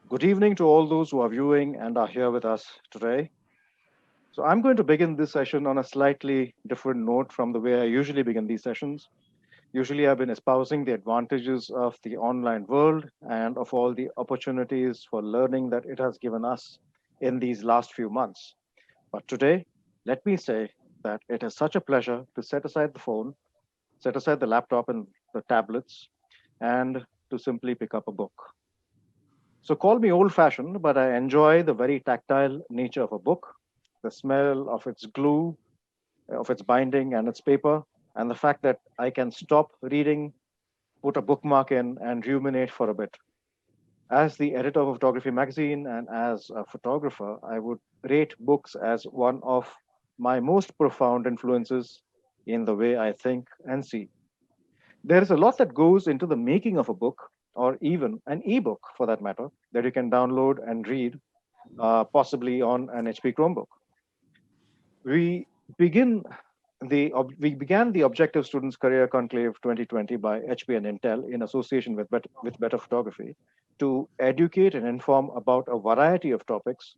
Good evening to all those who are viewing and are here with us today. So, I'm going to begin this session on a slightly different note from the way I usually begin these sessions. Usually, I've been espousing the advantages of the online world and of all the opportunities for learning that it has given us in these last few months. But today, let me say that it is such a pleasure to set aside the phone, set aside the laptop and the tablets, and to simply pick up a book. So call me old fashioned, but I enjoy the very tactile nature of a book, the smell of its glue, of its binding and its paper, and the fact that I can stop reading, put a bookmark in, and ruminate for a bit. As the editor of a photography magazine and as a photographer, I would rate books as one of my most profound influences in the way I think and see. There is a lot that goes into the making of a book, or even an ebook for that matter, that you can download and read, possibly on an HP Chromebook. We begin we began the Objective Students Career Conclave 2020 by HP and Intel in association with Better Photography to educate and inform about a variety of topics,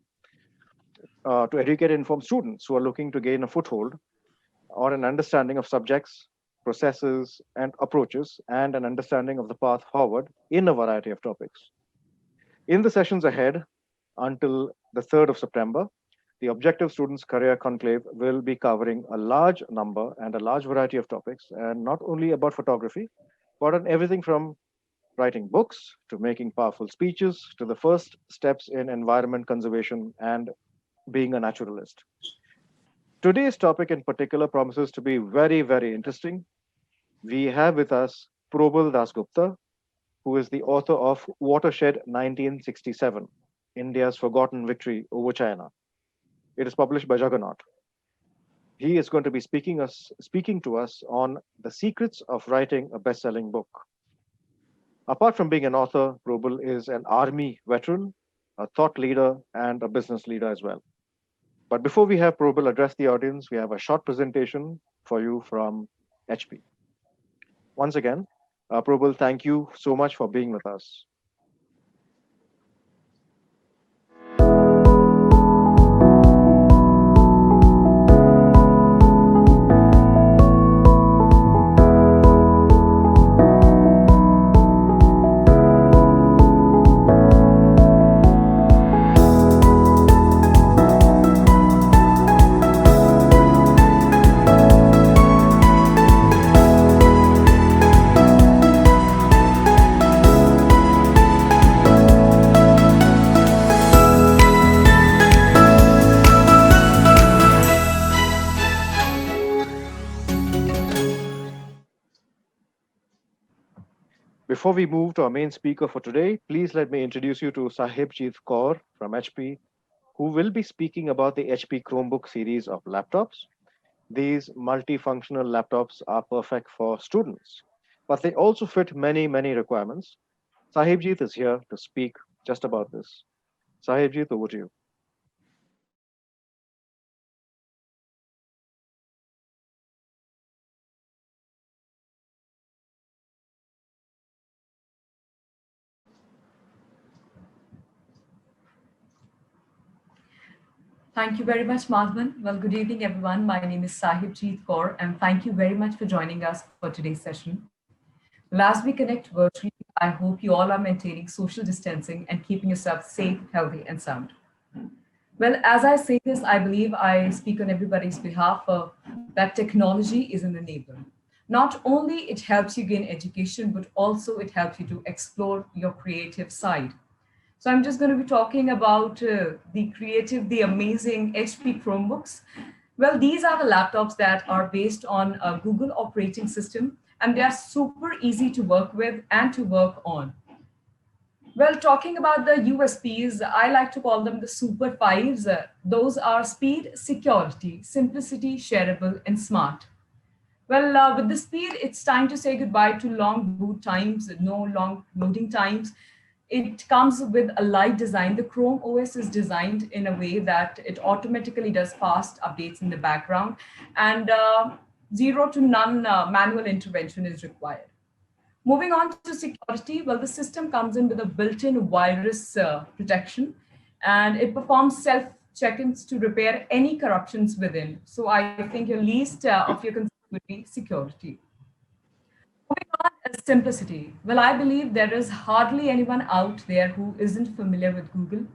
to educate and inform students who are looking to gain a foothold or an understanding of subjects, processes, and approaches, and an understanding of the path forward in a variety of topics. In the sessions ahead, until the 3rd of September, the Objective Students Career Conclave will be covering a large number and a large variety of topics, and not only about photography, but on everything from writing books to making powerful speeches to the first steps in environment conservation and being a naturalist. Today's topic in particular promises to be very, very interesting. We have with us Probal DasGupta, who is the author of Watershed 1967, India's Forgotten Victory over China. It is published by Juggernaut. He is going to be speaking to us on the secrets of writing a best-selling book. Apart from being an author, Probal is an army veteran, a thought leader, and a business leader as well. But before we have Probal address the audience, we have a short presentation for you from HP. Once again, Probal, thank you so much for being with us. Before we move to our main speaker for today, please let me introduce you to Sahibjeet Kaur from HP, who will be speaking about the HP Chromebook series of laptops. These multifunctional laptops are perfect for students, but they also fit many, many requirements. Sahibjeet is here to speak just about this. Sahibjeet, over to you. Thank you very much, Madhavan. Well, good evening, everyone. My name is Sahibjeet Kaur, and thank you very much for joining us for today's session. Well, as we connect virtually, I hope you all are maintaining social distancing and keeping yourself safe, healthy, and sound. Well, as I say this, I believe I speak on everybody's behalf that technology is an enabler. Not only it helps you gain education, but also it helps you to explore your creative side. So I'm just going to be talking about the creative, the amazing HP Chromebooks. Well, these are the laptops that are based on a Google operating system, and they are super easy to work with and to work on. Well, talking about the USPs, I like to call them the super fives. Those are speed, security, simplicity, shareable, and smart. Well, with the speed, it's time to say goodbye to long boot times, no long loading times. It comes with a light design. The Chrome OS is designed in a way that it automatically does fast updates in the background, and zero to none manual intervention is required. Moving on to security, well, the system comes in with a built-in virus protection, and it performs self-check-ins to repair any corruptions within. So I think your least of your concern would be security. Moving on is simplicity. Well, I believe there is hardly anyone out there who isn't familiar with Google.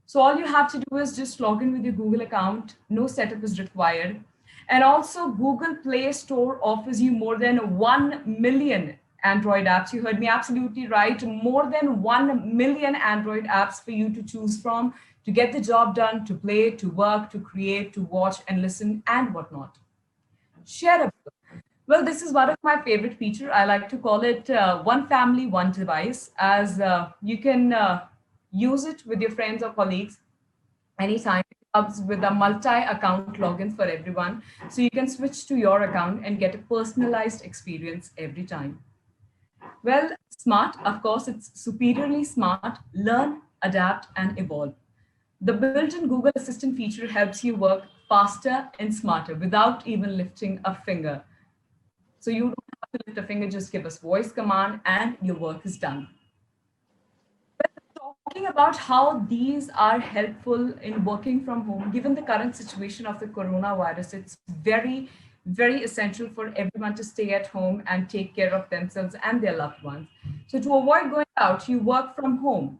So all you have to do is just log in with your Google account. No setup is required. And also Google Play Store offers you more than 1 million Android apps. You heard me absolutely right. More than 1 million Android apps for you to choose from to get the job done, to play, to work, to create, to watch and listen and whatnot. Shareable. Well, this is one of my favorite feature. I like to call it one family, one device, as you can use it with your friends or colleagues anytime. It comes with a multi-account login for everyone, so you can switch to your account and get a personalized experience every time. Well, smart, of course, it's superiorly smart. Learn, adapt, and evolve. The built-in Google Assistant feature helps you work faster and smarter without even lifting a finger. So you don't have to lift a finger, just give us voice command and your work is done. Talking about how these are helpful in working from home, given the current situation of the coronavirus, it's very, very essential for everyone to stay at home and take care of themselves and their loved ones. So to avoid going out, you work from home.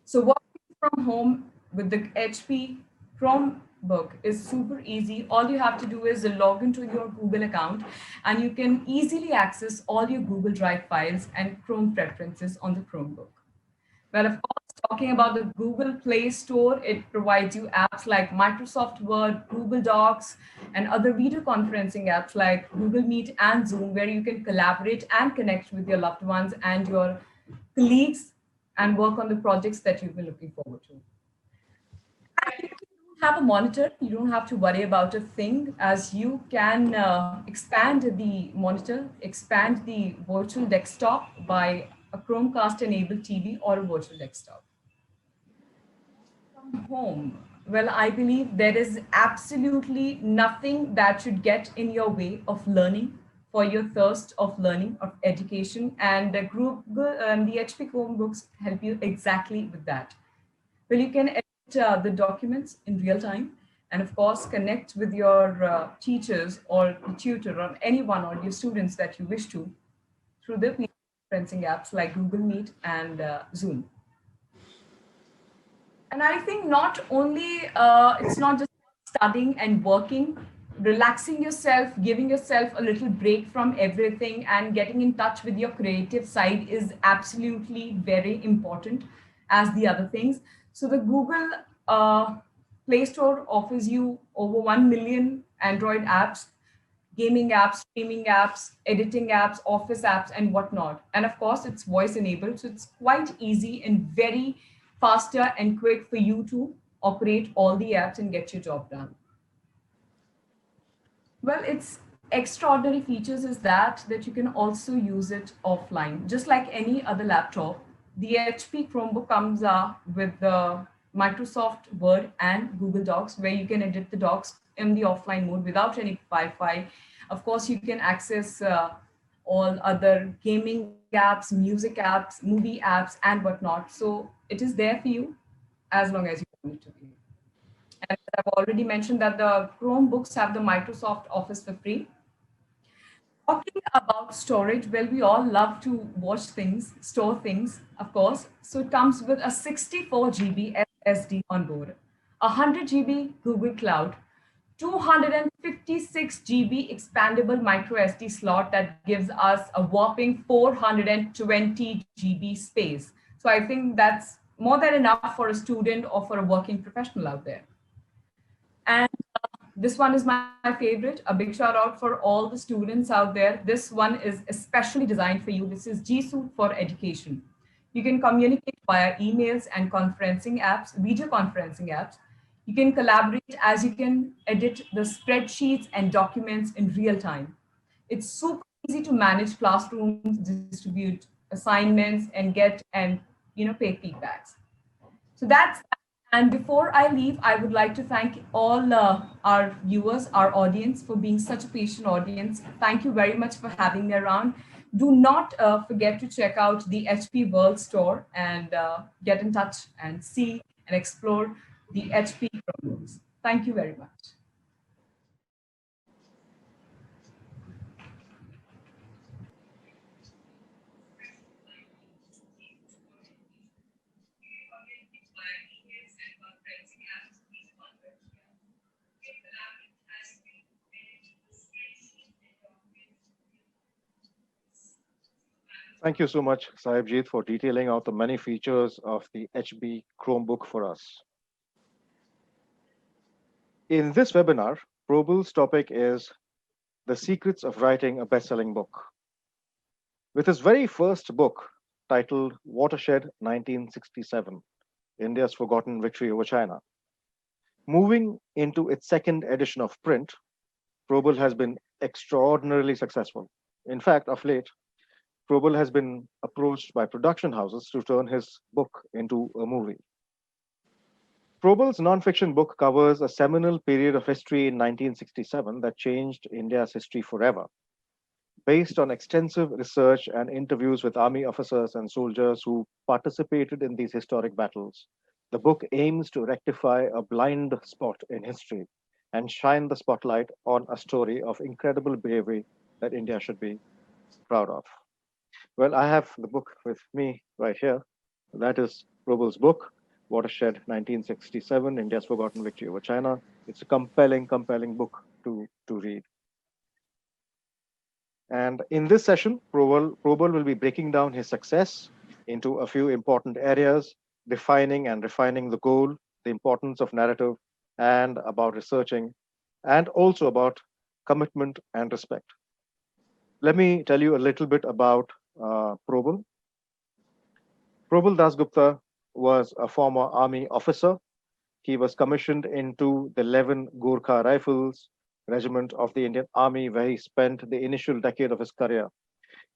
So working from home with the HP Chromebook is super easy. All you have to do is log into your Google account and you can easily access all your Google Drive files and Chrome preferences on the Chromebook. Well, of course, talking about the Google Play Store, it provides you apps like Microsoft Word, Google Docs, and other video conferencing apps like Google Meet and Zoom, where you can collaborate and connect with your loved ones and your colleagues and work on the projects that you've been looking forward to. And if you don't have a monitor, you don't have to worry about a thing, as you can expand the monitor, expand the virtual desktop by a Chromecast enabled TV or a virtual desktop. From home, well, I believe there is absolutely nothing that should get in your way of learning, for your thirst of learning, of education, and the HP Chromebooks help you exactly with that. Well, you can edit the documents in real time, and of course, connect with your teachers or the tutor or anyone or your students that you wish to through the video conferencing apps like Google Meet and Zoom. And I think not only it's not just studying and working, relaxing yourself, giving yourself a little break from everything and getting in touch with your creative side is absolutely very important as the other things. So the Google Play Store offers you over 1 million Android apps, gaming apps, streaming apps, editing apps, office apps, and whatnot. And of course, it's voice enabled. So it's quite easy and very faster and quick for you to operate all the apps and get your job done. Well, its extraordinary features is that you can also use it offline, just like any other laptop. The HP Chromebook comes with the Microsoft Word and Google Docs, where you can edit the docs in the offline mode without any Wi-Fi. Of course, you can access all other gaming apps, music apps, movie apps, and whatnot. So it is there for you as long as you want it to be. And I've already mentioned that the Chromebooks have the Microsoft Office for free. Talking about storage, well, we all love to watch things, store things, of course. So it comes with a 64 GB SSD on board, 100 GB Google Cloud, 256 GB expandable micro SD slot that gives us a whopping 420 GB space. So I think that's more than enough for a student or for a working professional out there. And this one is my favorite. A big shout out for all the students out there. This one is especially designed for you. This is G Suite for Education. You can communicate via emails and conferencing apps, video conferencing apps. You can collaborate as you can edit the spreadsheets and documents in real time. It's super easy to manage classrooms, distribute assignments, and get and pay feedbacks. So that's, and before I leave, I would like to thank all our viewers, our audience, for being such a patient audience. Thank you very much for having me around. Do not forget to check out the HP World Store and get in touch and see and explore the HP Chromebooks. Thank you very much. Thank you so much, Sahibjeet, for detailing out the many features of the HB Chromebook for us. In this webinar, Probal's topic is the secrets of writing a best-selling book. With his very first book, titled Watershed 1967, India's Forgotten Victory over China, moving into its second edition of print, Probal has been extraordinarily successful. In fact, of late, Probal has been approached by production houses to turn his book into a movie. Probal's nonfiction book covers a seminal period of history in 1967 that changed India's history forever. Based on extensive research and interviews with army officers and soldiers who participated in these historic battles, the book aims to rectify a blind spot in history and shine the spotlight on a story of incredible bravery that India should be proud of. Well, I have the book with me right here. That is Probal's book, Watershed 1967, India's Forgotten Victory over China. It's a compelling book to read. And in this session, Probal will be breaking down his success into a few important areas, defining and refining the goal, the importance of narrative, and about researching, and also about commitment and respect. Let me tell you a little bit about Probal. Probal DasGupta was a former army officer. He was commissioned into the 11 Gorkha Rifles regiment of the Indian Army, where he spent the initial decade of his career.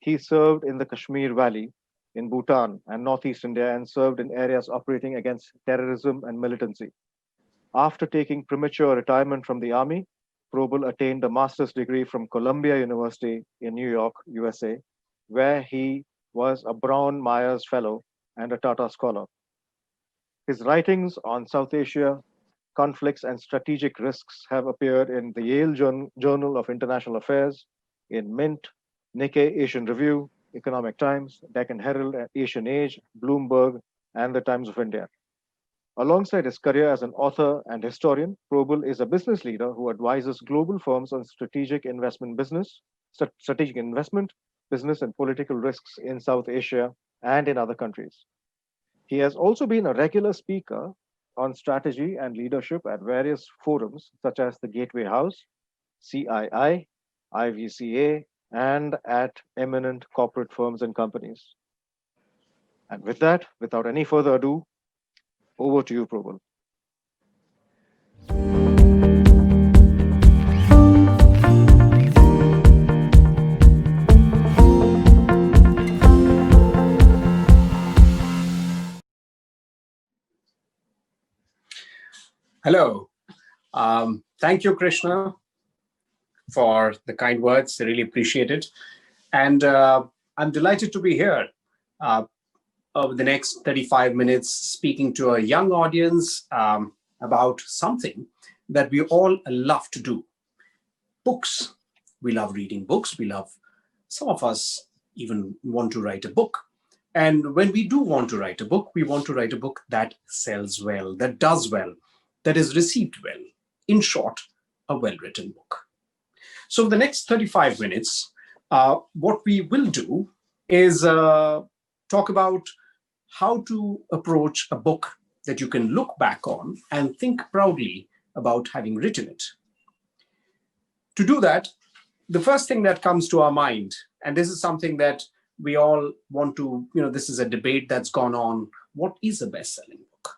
He served in the Kashmir Valley in Bhutan and Northeast India and served in areas operating against terrorism and militancy. After taking premature retirement from the Army, Probal attained a master's degree from Columbia University in New York, USA, where he was a Braun-Myers Fellow and a Tata Scholar. His writings on South Asia, conflicts, and strategic risks have appeared in the Yale Journal of International Affairs, in Mint, Nikkei Asian Review, Economic Times, Deccan Herald, Asian Age, Bloomberg, and the Times of India. Alongside his career as an author and historian, Probal is a business leader who advises global firms on strategic investment, business and political risks in South Asia and in other countries. He has also been a regular speaker on strategy and leadership at various forums such as the Gateway House, CII, IVCA, and at eminent corporate firms and companies. And with that, without any further ado, over to you, Probal. Hello. Thank you, Krishna, for the kind words. I really appreciate it. And I'm delighted to be here over the next 35 minutes speaking to a young audience about something that we all love to do. Books. We love reading books. Some of us even want to write a book. And when we do want to write a book, we want to write a book that sells well, that does well, that is received well. In short, a well-written book. So the next 35 minutes, what we will do is talk about how to approach a book that you can look back on and think proudly about having written it. To do that, the first thing that comes to our mind, and this is something that we all want to, this is a debate that's gone on, what is a best-selling book?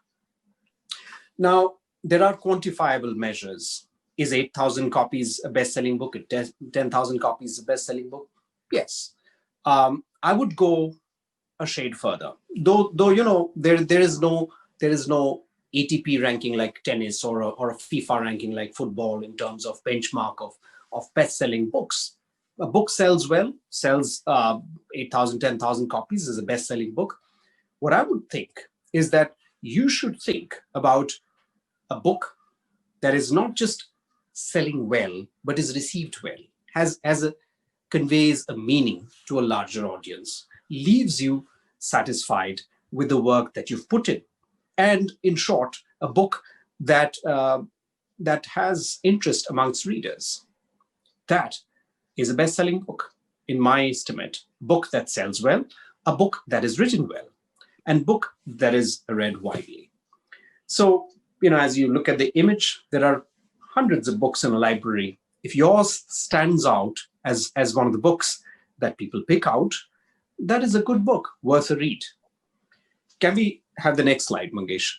Now, there are quantifiable measures. Is 8,000 copies a best-selling book? 10,000 copies a best-selling book? Yes. I would go a shade further. Though there is no ATP ranking like tennis or a FIFA ranking like football in terms of benchmark of best-selling books. a book sells well, sells 8,000, 10,000 copies, is a best-selling book. What I would think is that you should think about a book that is not just selling well, but is received well, conveys a meaning to a larger audience, leaves you satisfied with the work that you've put in. And in short, a book that has interest amongst readers. That is a best-selling book, in my estimate. Book that sells well, a book that is written well, and book that is read widely. So, as you look at the image, there are hundreds of books in a library. If yours stands out as one of the books that people pick out, that is a good book, worth a read. Can we have the next slide, Mangesh?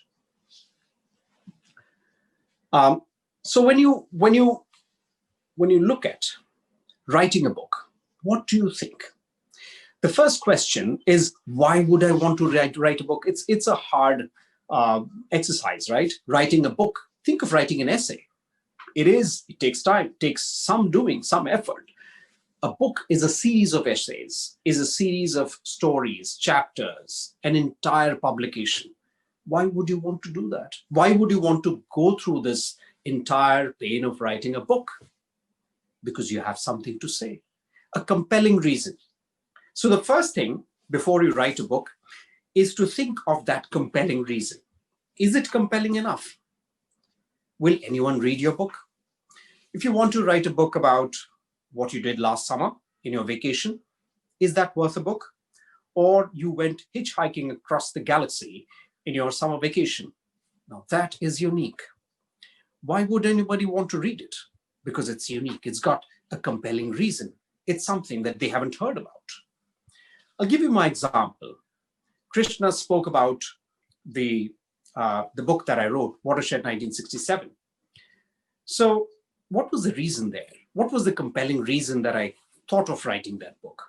So when you look at writing a book, what do you think? The first question is, why would I want to write a book? It's a hard exercise, right? Writing a book. Think of writing an essay. It takes time, it takes some doing, some effort. A book is a series of essays, is a series of stories, chapters, an entire publication. Why would you want to do that? Why would you want to go through this entire pain of writing a book? Because you have something to say, a compelling reason. So the first thing before you write a book is to think of that compelling reason. Is it compelling enough? Will anyone read your book? If you want to write a book about what you did last summer in your vacation, is that worth a book? Or you went hitchhiking across the galaxy in your summer vacation. Now that is unique. Why would anybody want to read it? Because it's unique. It's got a compelling reason. It's something that they haven't heard about. I'll give you my example. Krishna spoke about the book that I wrote, Watershed 1967. So what was the reason there? What was the compelling reason that I thought of writing that book?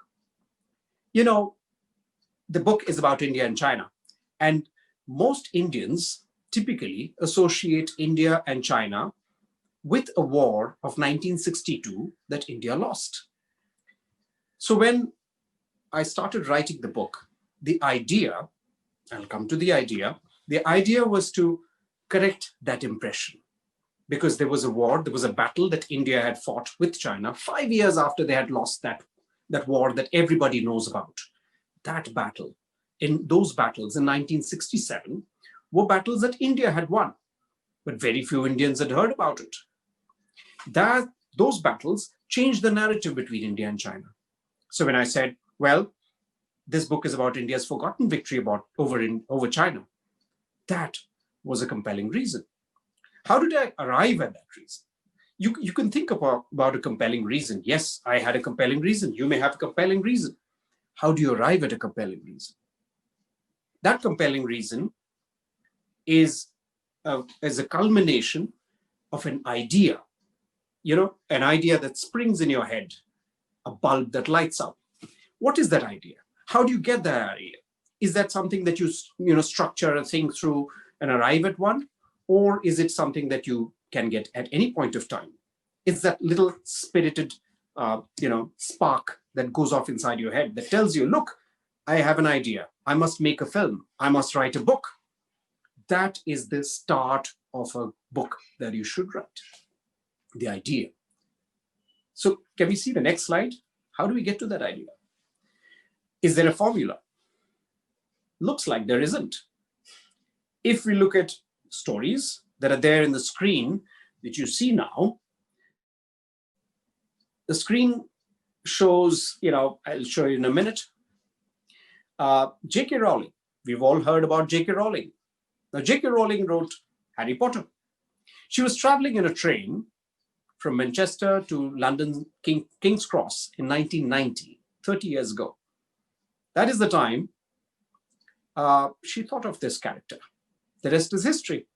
The book is about India and China. And most Indians typically associate India and China with a war of 1962 that India lost. So when I started writing the book, the idea, I'll come to the idea was to correct that impression. Because there was a war, there was a battle that India had fought with China 5 years after they had lost that war that everybody knows about. That battle, in those battles in 1967, were battles that India had won, but very few Indians had heard about it. Those battles changed the narrative between India and China. So when I said, well, this book is about India's forgotten victory over China, that was a compelling reason. How did I arrive at that reason? You can think about a compelling reason. Yes, I had a compelling reason. You may have a compelling reason. How do you arrive at a compelling reason? That compelling reason is a culmination of an idea, an idea that springs in your head, a bulb that lights up. What is that idea? How do you get that idea? Is that something that you structure and think through and arrive at one? Or is it something that you can get at any point of time? It's that little spirited, spark that goes off inside your head that tells you, look, I have an idea. I must make a film. I must write a book. That is the start of a book that you should write, the idea. So can we see the next slide? How do we get to that idea? Is there a formula? Looks like there isn't. If we look at stories that are there in the screen that you see now, the screen shows, I'll show you in a minute. J.K. Rowling. We've all heard about J.K. Rowling. Now, J.K. Rowling wrote Harry Potter. She was traveling in a train from Manchester to London King's Cross in 1990, 30 years ago. That is the time she thought of this character. The rest is history.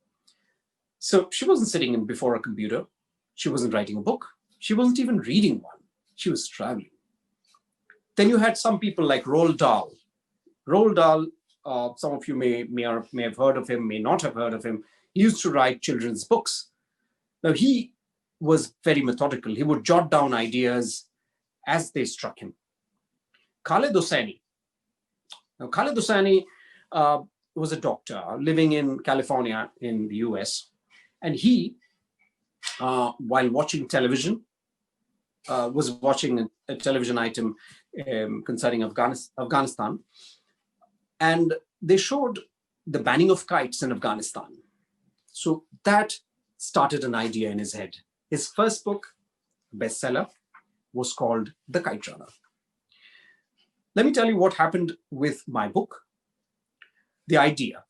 So she wasn't sitting before a computer. She wasn't writing a book. She wasn't even reading one. She was traveling. Then you had some people like Roald Dahl. Roald Dahl, some of you may have heard of him, may not have heard of him. He used to write children's books. Now, he was very methodical. He would jot down ideas as they struck him. Khaled Hosseini. Now, Khaled Hosseini was a doctor living in California in the US. And he, while watching television, was watching a television item concerning Afghanistan. And they showed the banning of kites in Afghanistan. So that started an idea in his head. His first book, bestseller, was called The Kite Runner. Let me tell you what happened with my book, the idea.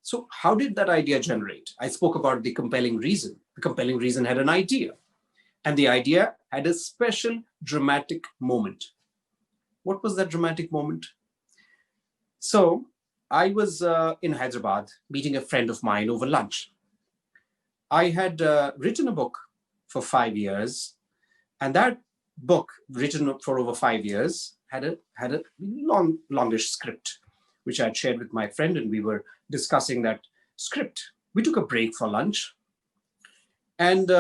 So how did that idea generate? I spoke about the compelling reason. The compelling reason had an idea. And the idea had a special dramatic moment. What was that dramatic moment? So I was in Hyderabad meeting a friend of mine over lunch. I had written a book for 5 years, and that book, written for over 5 years, had a longish script, which I had shared with my friend, and we were discussing that script. We took a break for lunch, and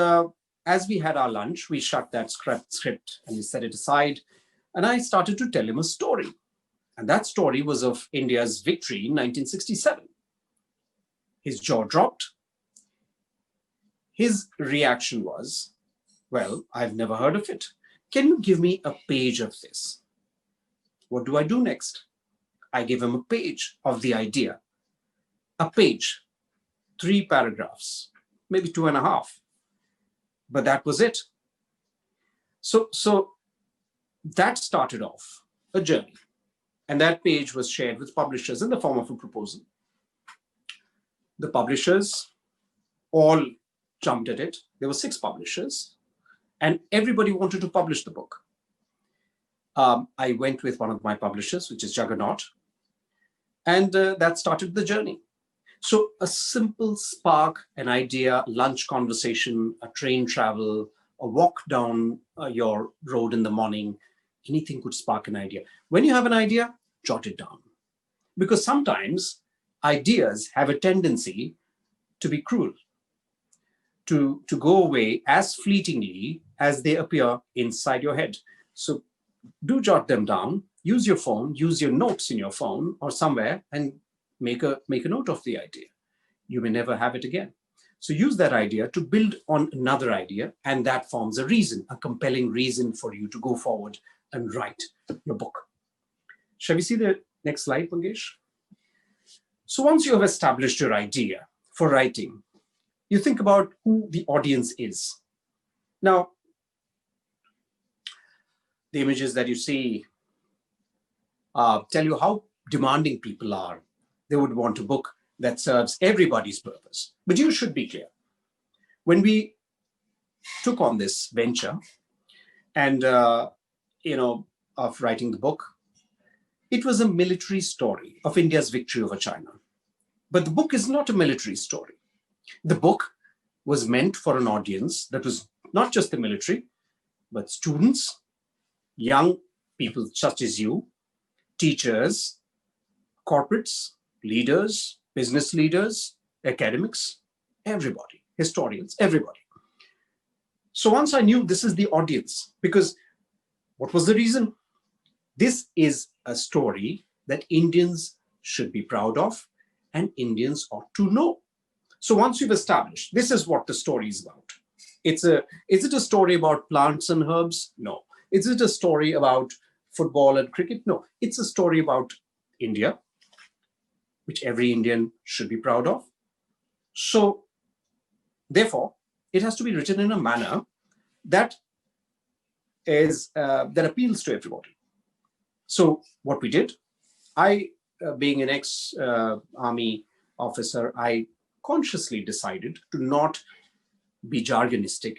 as we had our lunch, we shut that script and we set it aside, and I started to tell him a story. And that story was of India's victory in 1967. His jaw dropped. His reaction was, well, I've never heard of it. Can you give me a page of this? What do I do next? I gave him a page of the idea. A page, 3 paragraphs, maybe 2.5. But that was it. So that started off a journey. And that page was shared with publishers in the form of a proposal. The publishers all jumped at it. There were 6 publishers, and everybody wanted to publish the book. I went with one of my publishers, which is Juggernaut, and that started the journey. So a simple spark, an idea, lunch conversation, a train travel, a walk down your road in the morning, anything could spark an idea. When you have an idea, jot it down. Because sometimes ideas have a tendency to be cruel, to go away as fleetingly as they appear inside your head. So do jot them down, use your phone, use your notes in your phone or somewhere, and make a note of the idea. You may never have it again. So use that idea to build on another idea, and that forms a reason, a compelling reason for you to go forward and write your book. Shall we see the next slide, Mangesh? So once you have established your idea for writing, you think about who the audience is. Now, the images that you see tell you how demanding people are. They would want a book that serves everybody's purpose. But you should be clear. When we took on this venture and, of writing the book, it was a military story of India's victory over China. But the book is not a military story. The book was meant for an audience that was not just the military, but students, young people such as you, teachers, corporates, leaders, business leaders, academics, everybody, historians, everybody. So once I knew this is the audience, because what was the reason? This is a story that Indians should be proud of and Indians ought to know. So once you've established, this is what the story is about. Is it a story about plants and herbs? No. Is it a story about football and cricket? No. It's a story about India, which every Indian should be proud of. So therefore, it has to be written in a manner that appeals to everybody. So what we did, I, being an ex-army officer, I consciously decided to not be jargonistic,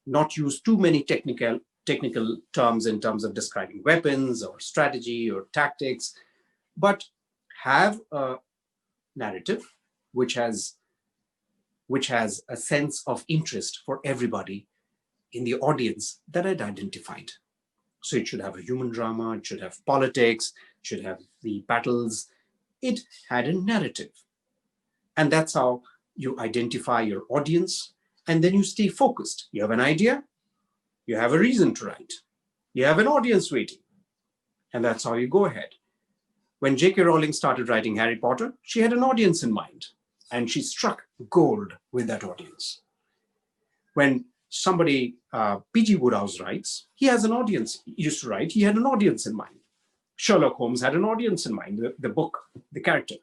not use too many technical terms in terms of describing weapons or strategy or tactics, but have a narrative which has a sense of interest for everybody in the audience that I'd identified. So it should have a human drama, it should have politics, it should have the battles. It had a narrative. And that's how you identify your audience, and then you stay focused. You have an idea, you have a reason to write. You have an audience waiting. And that's how you go ahead. When J.K. Rowling started writing Harry Potter, she had an audience in mind, and she struck gold with that audience. When somebody, P.G. Wodehouse writes, he has an audience. He used to write, he had an audience in mind. Sherlock Holmes had an audience in mind, the book, the character.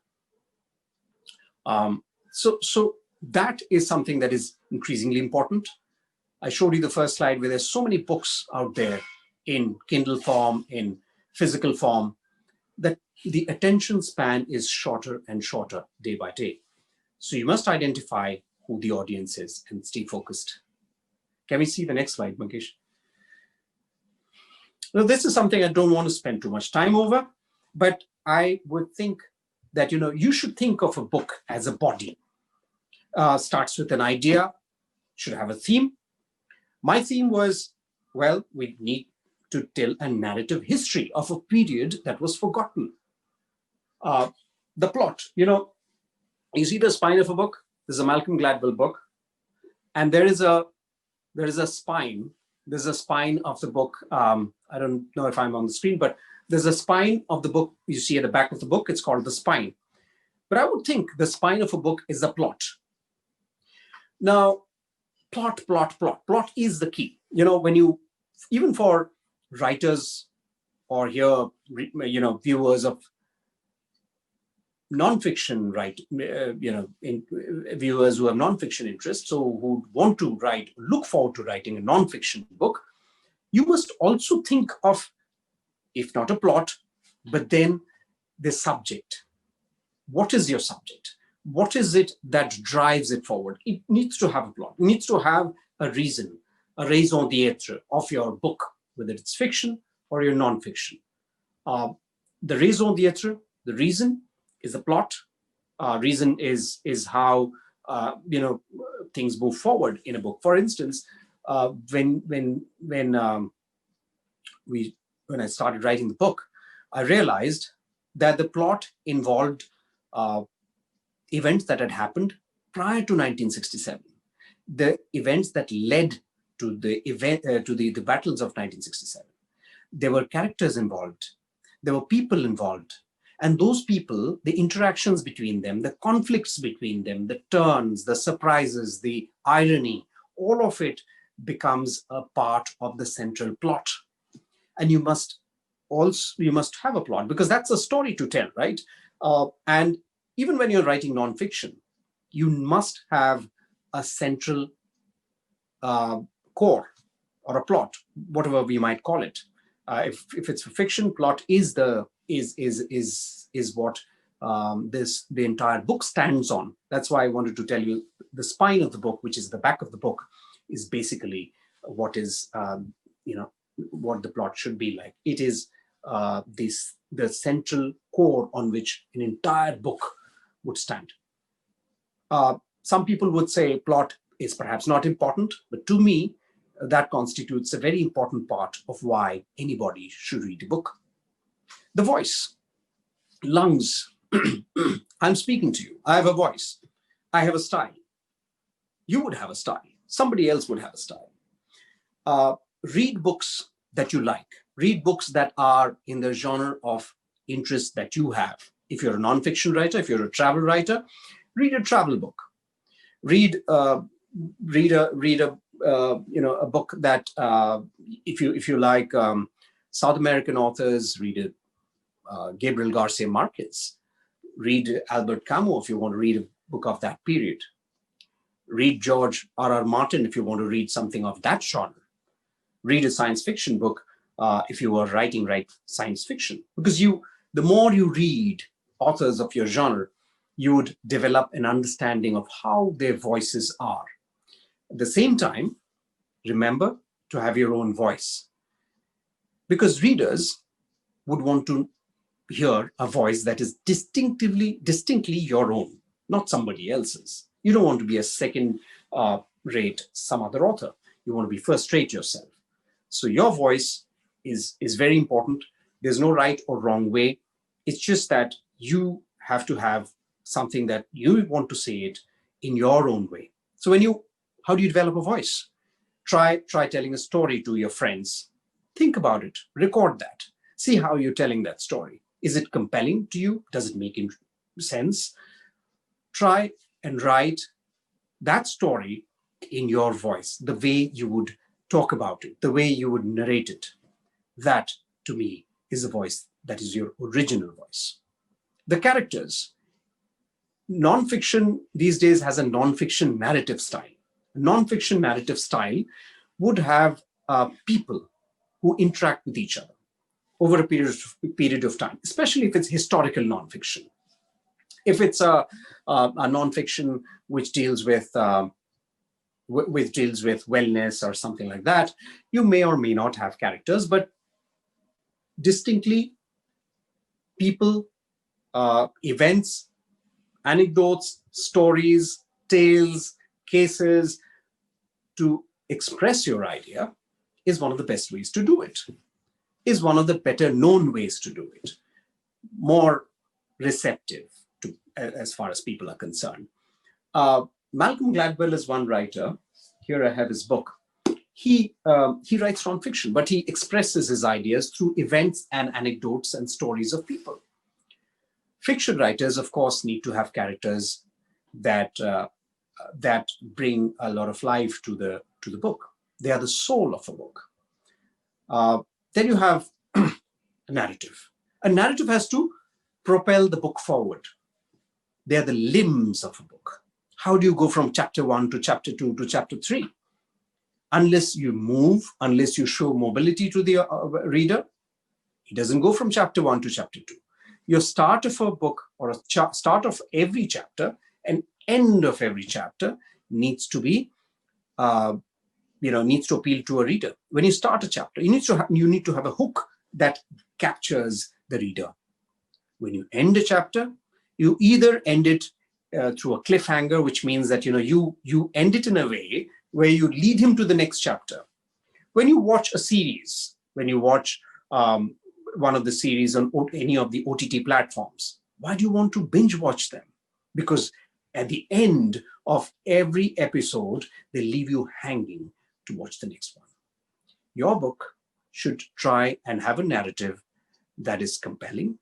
So that is something that is increasingly important. I showed you the first slide where there's so many books out there in Kindle form, in physical form, that the attention span is shorter and shorter day by day. So you must identify who the audience is and stay focused. Can we see the next slide, Mangesh? Now, this is something I don't want to spend too much time over, but I would think that, you should think of a book as a body. Starts with an idea, should have a theme. My theme was, well, we need to tell a narrative history of a period that was forgotten. The plot, you see the spine of a book. This is a Malcolm Gladwell book, and there is a spine. There's a spine of the book. I don't know if I'm on the screen, but there's a spine of the book you see at the back of the book. It's called the spine. But I would think the spine of a book is the plot. Now, plot is the key. When you, even for writers or here, viewers of nonfiction, viewers who have nonfiction interests, so who want to look forward to writing a nonfiction book, you must also think of, if not a plot, but then the subject. What is your subject? What is it that drives it forward? It needs to have a plot. It needs to have a reason, a raison d'etre of your book, whether it's fiction or your nonfiction. The raison d'etre, the reason, is the plot. Reason is how things move forward in a book. For instance, when I started writing the book, I realized that the plot involved events that had happened prior to 1967, the events that led to the battles of 1967. There were characters involved. There were people involved. And those people, the interactions between them, the conflicts between them, the turns, the surprises, the irony, all of it becomes a part of the central plot. And you must have a plot, because that's a story to tell, right? And even when you're writing nonfiction, you must have a central core or a plot, whatever we might call it. If it's for fiction, plot is what the entire book stands on. That's why I wanted to tell you the spine of the book, which is the back of the book, is basically what is what the plot should be like. It is the central core on which an entire book would stand. Some people would say plot is perhaps not important, but to me, that constitutes a very important part of why anybody should read a book. The voice, lungs. I'm speaking to you. I have a voice. I have a style. You would have a style. Somebody else would have a style. Read books that you like. Read books that are in the genre of interest that you have. If you're a nonfiction writer, if you're a travel writer, read a travel book. Read a book that if you like South American authors, read Gabriel Garcia Marquez. Read Albert Camus if you want to read a book of that period. Read George R.R. Martin if you want to read something of that genre. Read a science fiction book if you are writing science fiction. Because the more you read authors of your genre, you would develop an understanding of how their voices are. At the same time, remember to have your own voice. Because readers would want to hear a voice that is distinctly your own, not somebody else's. You don't want to be a second rate some other author. You want to be first rate yourself. So your voice is very important. There's no right or wrong way. It's just that you have to have something that you want to say it in your own way. So how do you develop a voice? Try telling a story to your friends. Think about it, record that, see how you're telling that story. Is it compelling to you? Does it make sense? Try and write that story in your voice, the way you would talk about it, the way you would narrate it. That, to me, is the voice that is your original voice. The characters. Nonfiction these days has a nonfiction narrative style. Nonfiction narrative style would have people who interact with each other over a period of time, especially if it's historical nonfiction. If it's a nonfiction which deals with wellness or something like that, you may or may not have characters, but distinctly people, events, anecdotes, stories, tales, cases to express your idea is one of the best ways to do it, is one of the better known ways to do it, more receptive to, as far as people are concerned. Malcolm Gladwell is one writer. Here I have his book. He writes nonfiction, but he expresses his ideas through events and anecdotes and stories of people. Fiction writers, of course, need to have characters that bring a lot of life to the book. They are the soul of a book. Then you have a narrative. A narrative has to propel the book forward. They are the limbs of a book. How do you go from chapter 1 to chapter 2 to chapter 3? Unless you move, unless you show mobility to the reader, it doesn't go from chapter 1 to chapter 2. Your start of a book or a start of every chapter and end of every chapter needs to be, needs to appeal to a reader. When you start a chapter, you need to have a hook that captures the reader. When you end a chapter, you either end it through a cliffhanger, which means that you end it in a way where you lead him to the next chapter. When you watch a series, when you watch one of the series on any of the OTT platforms, why do you want to binge watch them? Because at the end of every episode, they leave you hanging to watch the next one. Your book should try and have a narrative that is compelling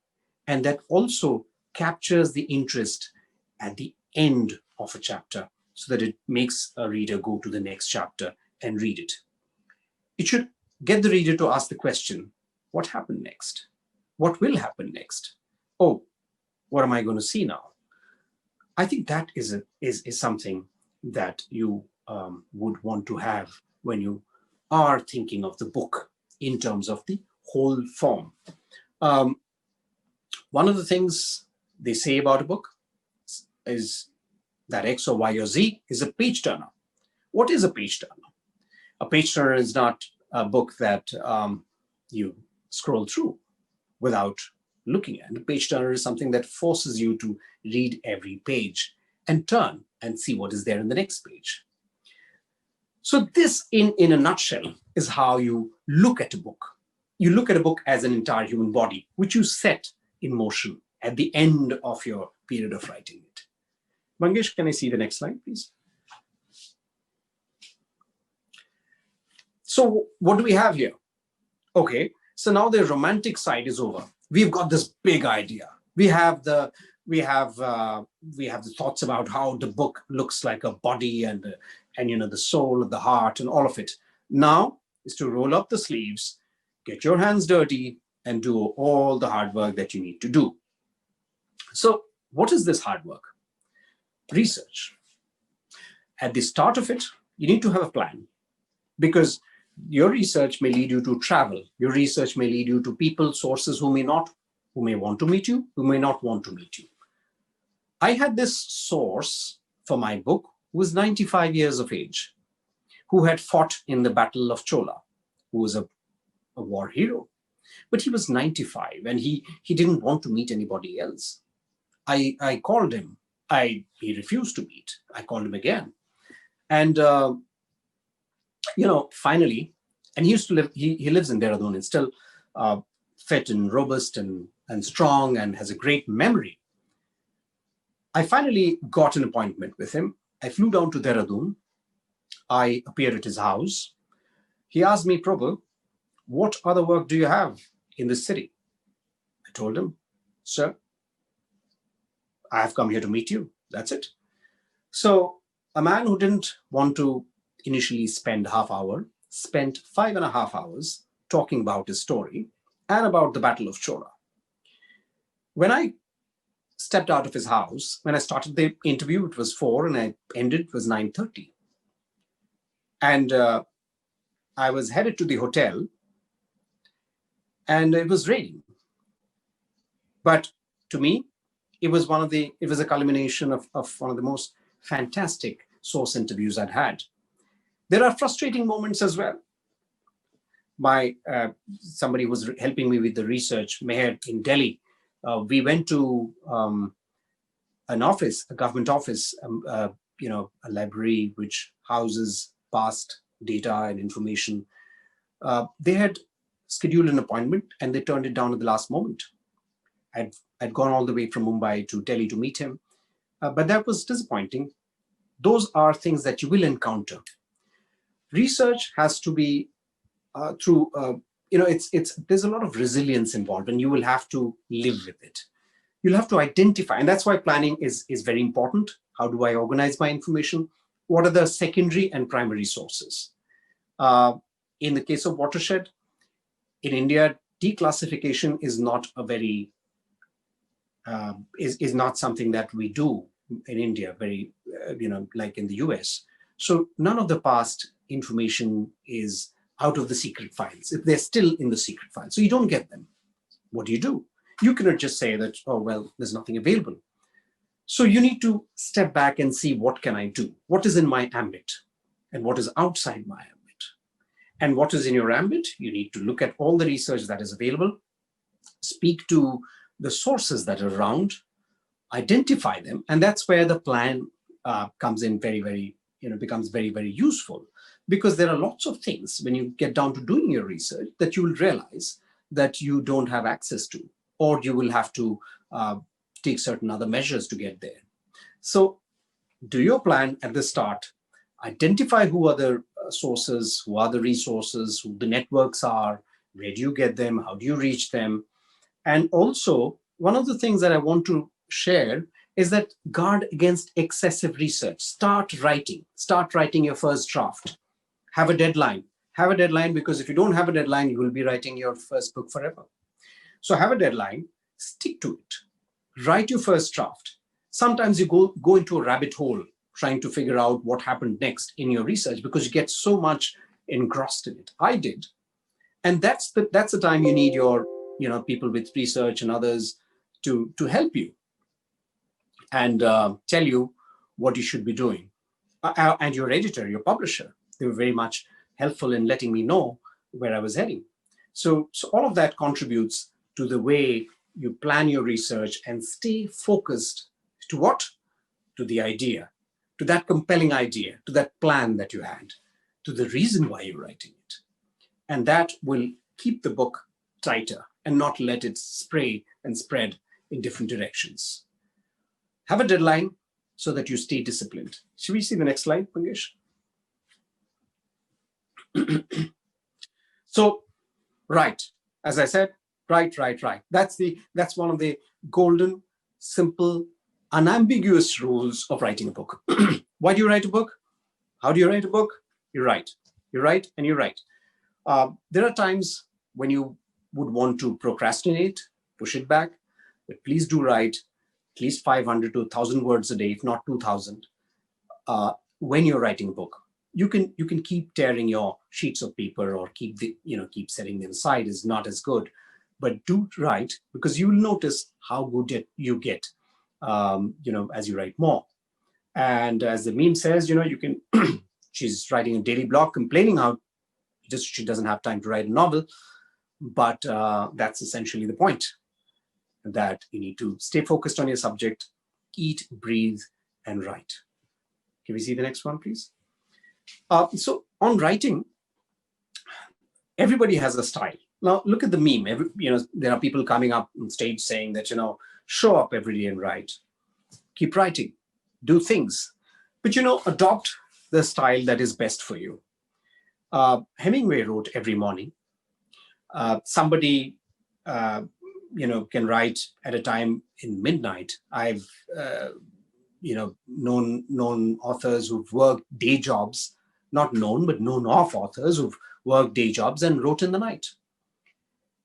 and that also captures the interest at the end of a chapter so that it makes a reader go to the next chapter and read it. It should get the reader to ask the question, what happened next? What will happen next? Oh, what am I going to see now? I think that is something that you would want to have when you are thinking of the book in terms of the whole form. One of the things they say about a book is that X or Y or Z is a page turner. What is a page turner? A page turner is not a book that you scroll through without looking at. A page turner is something that forces you to read every page and turn and see what is there in the next page. So this, in a nutshell, is how you look at a book. You look at a book as an entire human body, which you set in motion at the end of your period of writing it. Mangesh, can I see the next slide, please? So what do we have here? Okay, so now the romantic side is over. We've got this big idea. We have the thoughts about how the book looks like a body and the soul, the heart, and all of it. Now is to roll up the sleeves, get your hands dirty, and do all the hard work that you need to do. So what is this hard work? Research. At the start of it, you need to have a plan, because your research may lead you to travel. Your research may lead you to people, sources who may want to meet you, who may not want to meet you. I had this source for my book who was 95 years of age, who had fought in the Battle of Chola, who was a war hero. But he was 95 and he didn't want to meet anybody else. I called him. He refused to meet. I called him again. And, finally, and he used to live, he lives in Dehradun and still fit and robust and strong and has a great memory. I finally got an appointment with him. I flew down to Dehradun. I appeared at his house. He asked me, Probal, what other work do you have in this city? I told him, sir, I have come here to meet you. That's it. So a man who didn't want to initially spend half hour spent 5.5 hours talking about his story and about the Battle of Chora. When I stepped out of his house, when I started the interview, it was 4 and I ended, it was 9:30. And I was headed to the hotel and it was raining. But to me, it was a culmination of one of the most fantastic source interviews I'd had. There are frustrating moments as well. Somebody was helping me with the research, Meher in Delhi. We went to an office, a government office, a library which houses vast data and information. They had scheduled an appointment and they turned it down at the last moment. I'd gone all the way from Mumbai to Delhi to meet him, but that was disappointing. Those are things that you will encounter. Research has to be there's a lot of resilience involved, and you will have to live with it. You'll have to identify, and that's why planning is very important. How do I organize my information? What are the secondary and primary sources? In the case of Watershed, in India, declassification is not is not something that we do in India, like in the US. So none of the past information is out of the secret files. If they're still in the secret files, so you don't get them. What do? You cannot just say that, oh, well, there's nothing available. So you need to step back and see, what can I do? What is in my ambit and what is outside my ambit? And what is in your ambit? You need to look at all the research that is available, speak to the sources that are around, identify them. And that's where the plan comes in becomes very, very useful, because there are lots of things when you get down to doing your research that you will realize that you don't have access to, or you will have to take certain other measures to get there. So do your plan at the start, identify who are the sources, who are the resources, who the networks are, where do you get them, how do you reach them? And also, one of the things that I want to share is that guard against excessive research. Start writing your first draft. Have a deadline, because if you don't have a deadline, you will be writing your first book forever. So have a deadline, stick to it, write your first draft. Sometimes you go into a rabbit hole trying to figure out what happened next in your research because you get so much engrossed in it. I did. And that's the time you need your people with research and others to help you and tell you what you should be doing. And your editor, your publisher, they were very much helpful in letting me know where I was heading. So all of that contributes to the way you plan your research and stay focused to what? To the idea, to that compelling idea, to that plan that you had, to the reason why you're writing it. And that will keep the book tighter and not let it spray and spread in different directions. Have a deadline so that you stay disciplined. Should we see the next slide, Pangesh? So, right, as I said, right. That's one of the golden, simple, unambiguous rules of writing a book. Why do you write a book? How do you write a book? You write, and you write. There are times when you would want to procrastinate, push it back, but please do write at least 500 to 1,000 words a day, if not 2,000, when you're writing a book. You can keep tearing your sheets of paper or keep setting them aside is not as good, but do write, because you will notice how good you get, as you write more. And as the meme says, you can, she's writing a daily blog complaining how she doesn't have time to write a novel, but that's essentially the point, that you need to stay focused on your subject, eat, breathe, and write. Can we see the next one, please? So on writing, everybody has a style. Now look at the meme. There are people coming up on stage saying that, show up every day and write. Keep writing, do things, but adopt the style that is best for you. Hemingway wrote every morning. Somebody, can write at a time in midnight. I've, known authors who've worked day jobs, not known, but known of authors who've worked day jobs and wrote in the night.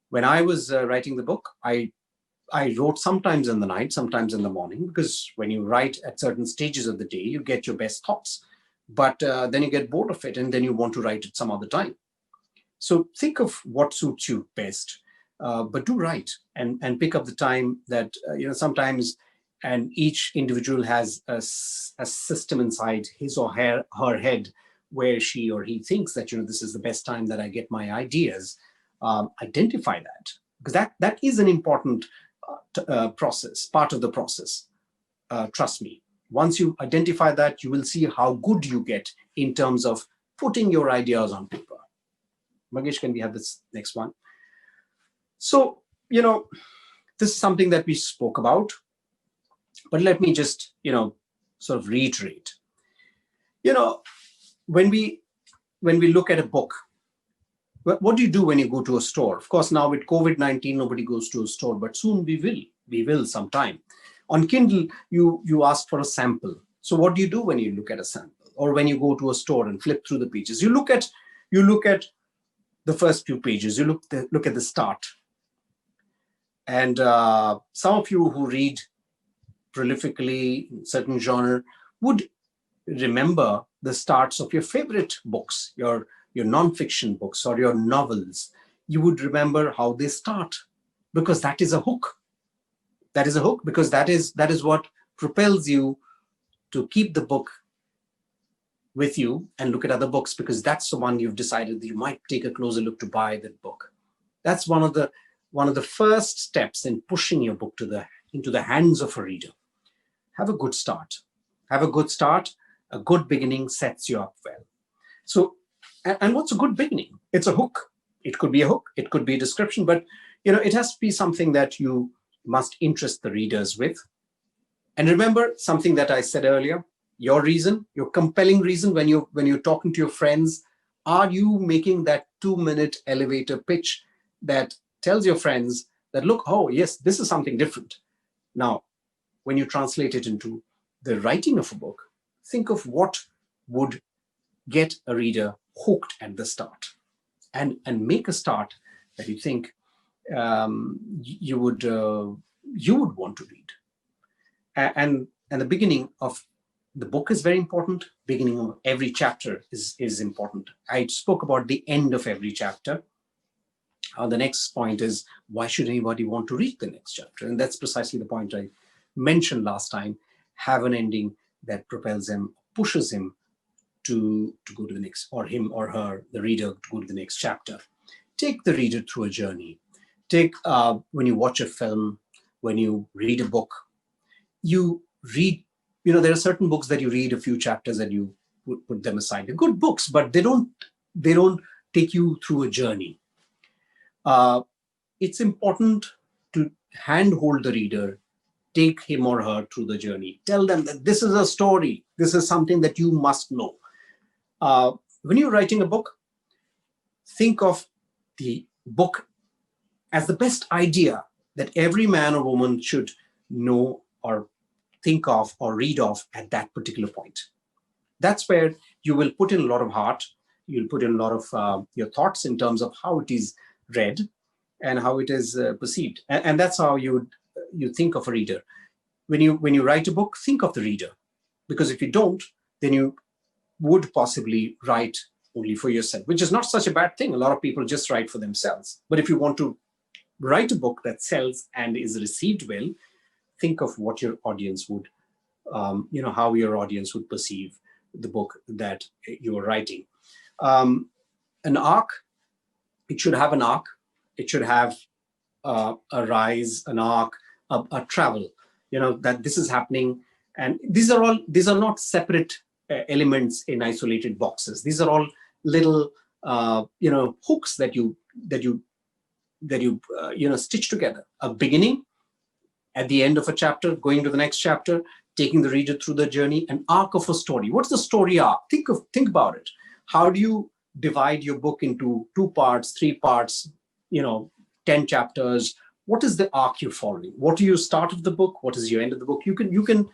When I was writing the book, I wrote sometimes in the night, sometimes in the morning, because when you write at certain stages of the day, you get your best thoughts. But then you get bored of it, and then you want to write it some other time. So think of what suits you best, but do write and pick up the time that, sometimes, and each individual has a system inside his or her head where she or he thinks that, this is the best time that I get my ideas. Identify that, because that is an important process, part of the process. Trust me, once you identify that, you will see how good you get in terms of putting your ideas on paper. Magesh, can we have this next one? So, this is something that we spoke about, but let me just, sort of reiterate. When we look at a book, what do you do when you go to a store? Of course, now with COVID-19, nobody goes to a store, but soon we will sometime. On Kindle, you ask for a sample. So what do you do when you look at a sample, or when you go to a store and flip through the pages? You look at the first few pages. You look at the start. And some of you who read prolifically in certain genre would remember the starts of your favorite books, your non-fiction books or your novels. You would remember how they start, because that is a hook. That is a hook, because that is what propels you to keep the book with you and look at other books, because that's the one you've decided that you might take a closer look to buy that book. That's one of the first steps in pushing your book into the hands of a reader. Have a good start. Have a good start. A good beginning sets you up well. So, and what's a good beginning? It's a hook. It could be a hook. It could be a description, but it has to be something that you must interest the readers with. And remember something that I said earlier, your reason, your compelling reason when you're talking to your friends. Are you making that 2-minute elevator pitch that tells your friends that, look, oh yes, this is something different. Now, when you translate it into the writing of a book, think of what would get a reader hooked at the start, and make a start that you think you would want to read. And the beginning of the book is very important. Beginning of every chapter is important. I spoke about the end of every chapter. The next point is, why should anybody want to read the next chapter? And that's precisely the point I mentioned last time. Have an ending that propels him, pushes him to go to the next, or him or her, the reader, to go to the next chapter. Take the reader through a journey. Take, when you watch a film, when you read a book, you read, there are certain books that you read a few chapters and you would put them aside. They're good books, but they don't take you through a journey. It's important to handhold the reader, take him or her through the journey. Tell them that this is a story. This is something that you must know. When you're writing a book, think of the book as the best idea that every man or woman should know or think of or read of at that particular point. That's where you will put in a lot of heart. You'll put in a lot of your thoughts in terms of how it is read and how it is perceived. And that's how you think of a reader. When you write a book, think of the reader. Because if you don't, then you would possibly write only for yourself, which is not such a bad thing. A lot of people just write for themselves. But if you want to write a book that sells and is received well, think of what your audience would, how your audience would perceive the book that you are writing. An arc, it should have an arc. It should have a rise, an arc, a travel, that this is happening. And these are not separate elements in isolated boxes. These are all little, hooks that you stitch together. A beginning, at the end of a chapter, going to the next chapter, taking the reader through the journey, an arc of a story. What's the story arc? Think about it. How do you divide your book into 2 parts, 3 parts, 10 chapters. What is the arc you're following? What is your start of the book? What is your end of the book? You can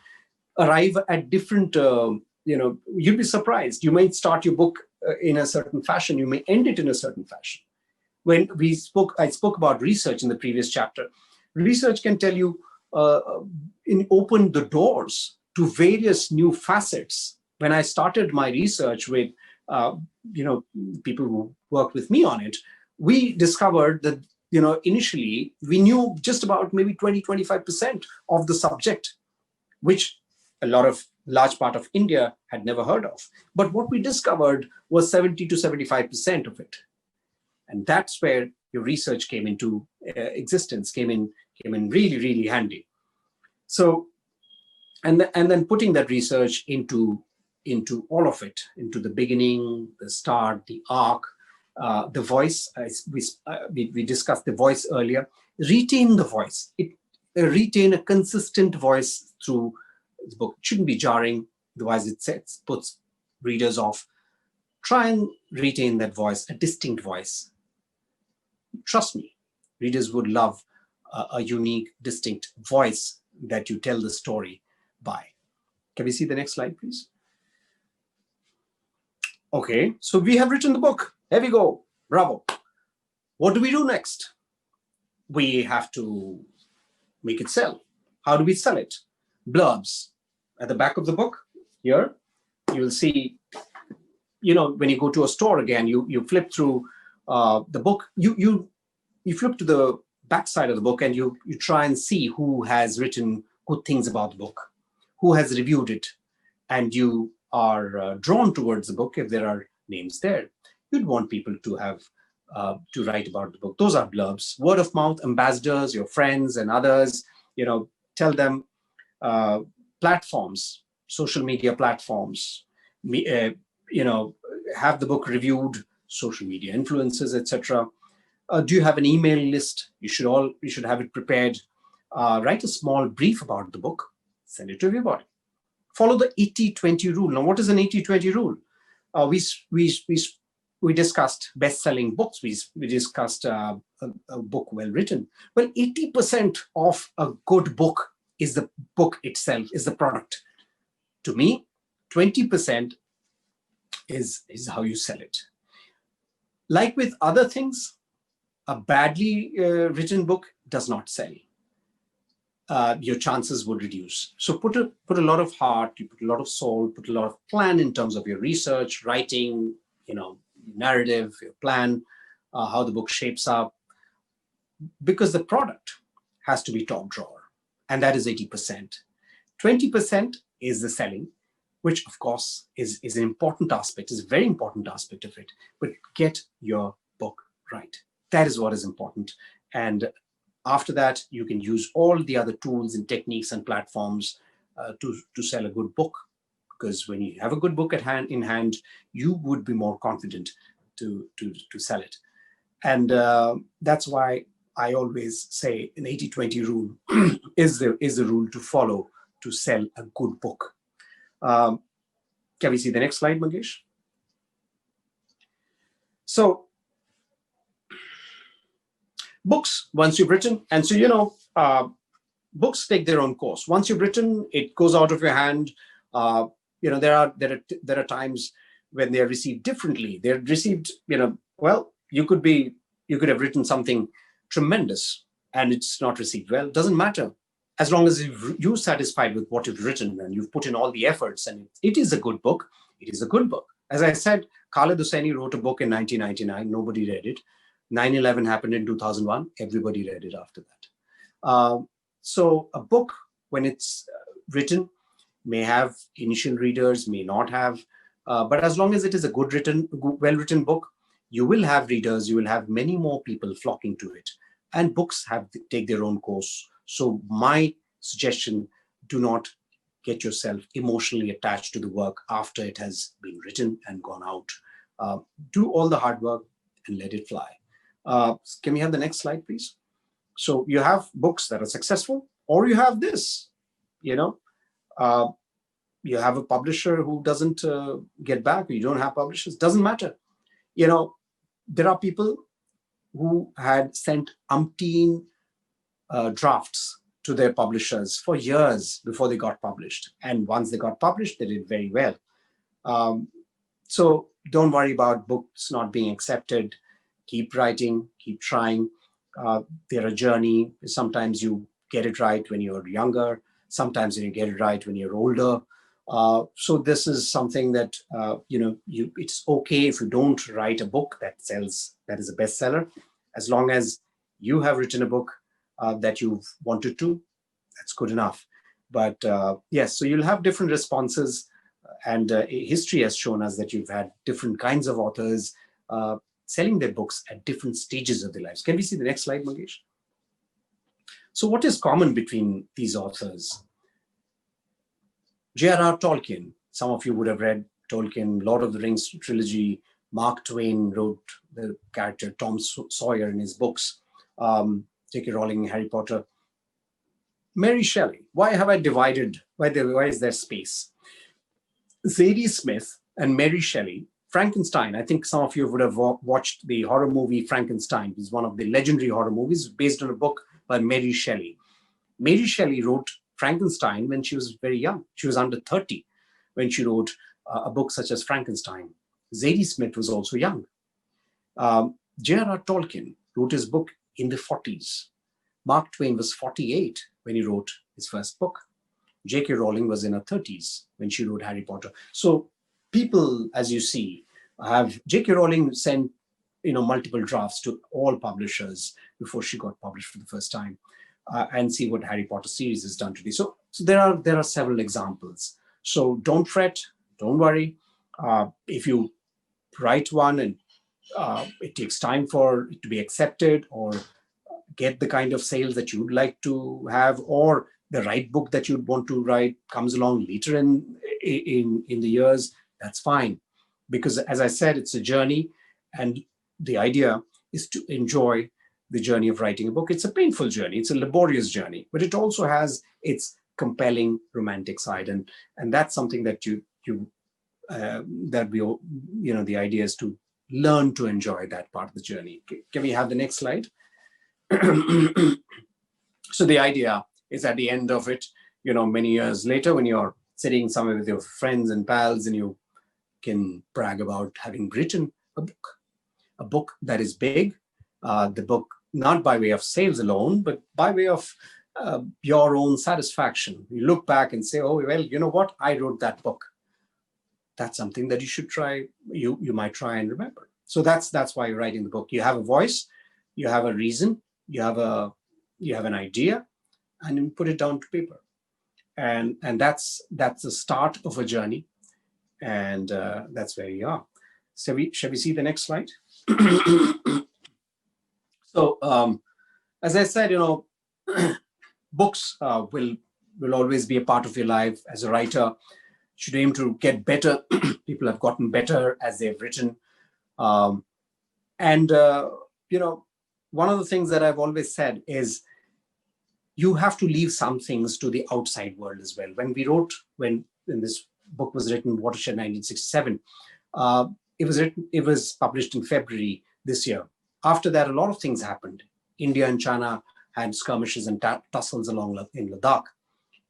arrive at different, you'll be surprised. You may start your book in a certain fashion. You may end it in a certain fashion. When I spoke about research in the previous chapter. Research can tell you, open the doors to various new facets. When I started my research with, people who worked with me on it, we discovered that, initially we knew just about maybe 20-25% of the subject, which a large part of India had never heard of. But what we discovered was 70 to 75% of it. And that's where your research came into existence, came in really, really handy. So, and then putting that research into all of it, into the beginning, the start, the arc, the voice. We discussed the voice earlier. Retain the voice. Retain a consistent voice through the book. It shouldn't be jarring, otherwise it puts readers off. Try and retain that voice, a distinct voice. Trust me, readers would love a unique, distinct voice that you tell the story by. Can we see the next slide, please? Okay, so we have written the book. Here we go. Bravo. What do we do next? We have to make it sell. How do we sell it? Blurbs. At the back of the book, here, you will see, when you go to a store again, you flip through the book. You flip to the back side of the book and you try and see who has written good things about the book, who has reviewed it, and you are drawn towards the book if there are names there. You'd want people to have to write about the book. Those are blurbs. Word of mouth, ambassadors, your friends and others, tell them. Platforms, social media platforms, have the book reviewed, social media influencers, etc. Do you have an email list? You should have it prepared. Write a small brief about the book, send it to everybody. Follow the 80-20 rule. Now, what is an 80-20 rule? We discussed best-selling books. We discussed a book well written. Well, 80% of a good book is the book itself, is the product. To me, 20% is how you sell it. Like with other things, a badly written book does not sell. Your chances would reduce. So put a lot of heart, you put a lot of soul, put a lot of plan in terms of your research, writing, narrative, your plan, how the book shapes up, because the product has to be top drawer. And that is 80%. 20% is the selling, which of course is an important aspect, is a very important aspect of it. But get your book right. That is what is important. And after that, you can use all the other tools and techniques and platforms to sell a good book. Because when you have a good book in hand, you would be more confident to sell it. And that's why I always say an 80-20 rule is the rule to follow to sell a good book. Can we see the next slide, Mangesh? So, books, once you've written, and so, books take their own course. Once you've written, it goes out of your hand. There are times when they are received differently. They're received, well, you could have written something tremendous and it's not received well. It doesn't matter. As long as you're satisfied with what you've written and you've put in all the efforts and it is a good book, it is a good book. As I said, Khaled Hosseini wrote a book in 1999. Nobody read it. 9/11 happened in 2001. Everybody read it after that. So a book, when it's written, may have initial readers, may not have. But as long as it is a well-written book, you will have readers, you will have many more people flocking to it. And books take their own course. So my suggestion, do not get yourself emotionally attached to the work after it has been written and gone out. Do all the hard work and let it fly. Can we have the next slide, please? So you have books that are successful, or you have this, you have a publisher who doesn't get back, or you don't have publishers, doesn't matter. There are people who had sent umpteen drafts to their publishers for years before they got published. And once they got published, they did very well. So don't worry about books not being accepted. Keep writing, keep trying. They're a journey. Sometimes you get it right when you're younger. Sometimes you get it right when you're older. So this is something that, it's okay if you don't write a book that sells, that is a bestseller. As long as you have written a book that you've wanted to, that's good enough. But yes, so you'll have different responses. And history has shown us that you've had different kinds of authors selling their books at different stages of their lives. Can we see the next slide, Mangesh? So what is common between these authors? J.R.R. Tolkien. Some of you would have read Tolkien, Lord of the Rings trilogy. Mark Twain wrote the character Tom Sawyer in his books. J.K. Rowling, Harry Potter. Mary Shelley. Why have I divided? Why is there space? Zadie Smith and Mary Shelley. Frankenstein. I think some of you would have watched the horror movie Frankenstein. It's one of the legendary horror movies based on a book by Mary Shelley. Mary Shelley wrote Frankenstein when she was very young. She was under 30 when she wrote a book such as Frankenstein. Zadie Smith was also young. J.R.R. Tolkien wrote his book in the 40s. Mark Twain was 48 when he wrote his first book. J.K. Rowling was in her 30s when she wrote Harry Potter. So people, as you see, have J.K. Rowling sent multiple drafts to all publishers before she got published for the first time, and see what Harry Potter series has done today. So there are several examples. So don't fret, don't worry. If you write one and it takes time for it to be accepted or get the kind of sales that you'd like to have, or the right book that you'd want to write comes along later in the years, that's fine. Because as I said, it's a journey, and the idea is to enjoy the journey of writing a book. It's a painful journey, it's a laborious journey, but it also has its compelling romantic side, and that's something that the idea is to learn to enjoy that part of the journey. Can we have the next slide? So the idea is at the end of it, many years later, when you're sitting somewhere with your friends and pals and you can brag about having written a book that is big, the book not by way of sales alone, but by way of your own satisfaction. You look back and say, oh, well, you know what? I wrote that book. That's something that you should try. You might try and remember. So that's why you're writing the book. You have a voice, you have a reason, you have an idea, and you put it down to paper. And that's the start of a journey. And that's where you are. Shall we see the next slide? So as I said, books will always be a part of your life. As a writer, you should aim to get better. People have gotten better as they've written. One of the things that I've always said is you have to leave some things to the outside world as well. When this book was written, Watershed 1967, it was published in February this year. After that, a lot of things happened. India and China had skirmishes and tussles along in Ladakh.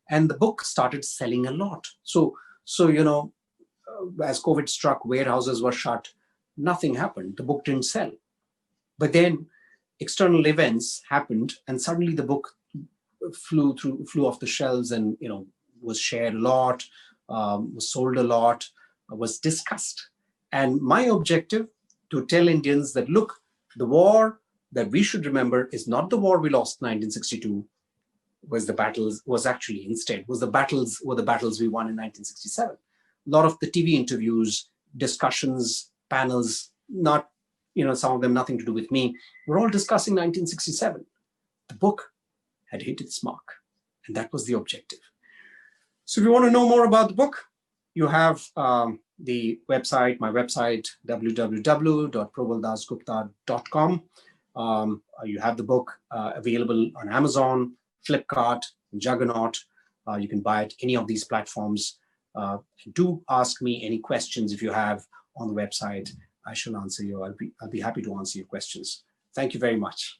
And the book started selling a lot. So as COVID struck, warehouses were shut, nothing happened. The book didn't sell. But then external events happened, and suddenly the book flew off the shelves and was shared a lot, was sold a lot, was discussed. And my objective to tell Indians that, look, the war that we should remember is not the war we lost in 1962, the battles we won in 1967. A lot of the TV interviews, discussions, panels, not, some of them nothing to do with me, we're all discussing 1967. The book had hit its mark, and that was the objective. So if you want to know more about the book, you have the website, my website, www.probaldasgupta.com. You have the book available on Amazon, Flipkart, Juggernaut. You can buy it any of these platforms. Do ask me any questions if you have on the website. I shall answer you. I'll be happy to answer your questions. Thank you very much.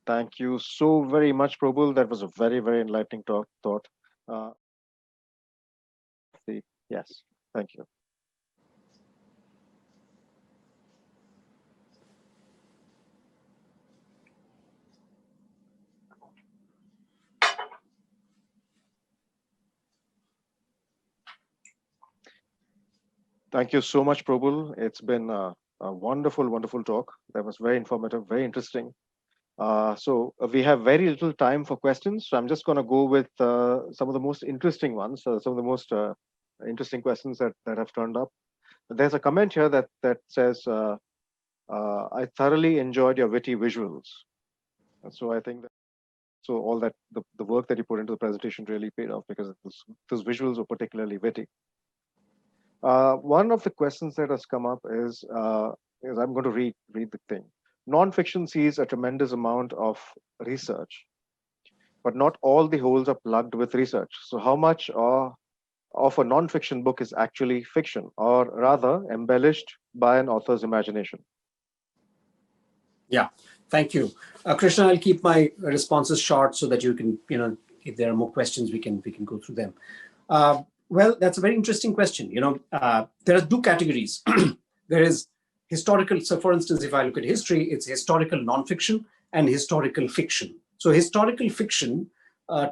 Thank you so very much, Probal. That was a very, very enlightening thought. Uh, yes, thank you. Thank you so much, Probal. It's been a wonderful, wonderful talk. That was very informative, very interesting. We have very little time for questions, so I'm just going to go with some of the most interesting ones, some of the most interesting questions that have turned up. There's a comment here that says, "I thoroughly enjoyed your witty visuals." And so I think that all that the work that you put into the presentation really paid off because those visuals were particularly witty. One of the questions that has come up is I'm going to read the thing. Nonfiction sees a tremendous amount of research, but not all the holes are plugged with research. So how much of a nonfiction book is actually fiction, or rather embellished by an author's imagination? Yeah, thank you. Krishna, I'll keep my responses short so that you can, if there are more questions, we can go through them. Well, that's a very interesting question. There are two categories. There is historical. So for instance, if I look at history, it's historical nonfiction and historical fiction. So historical fiction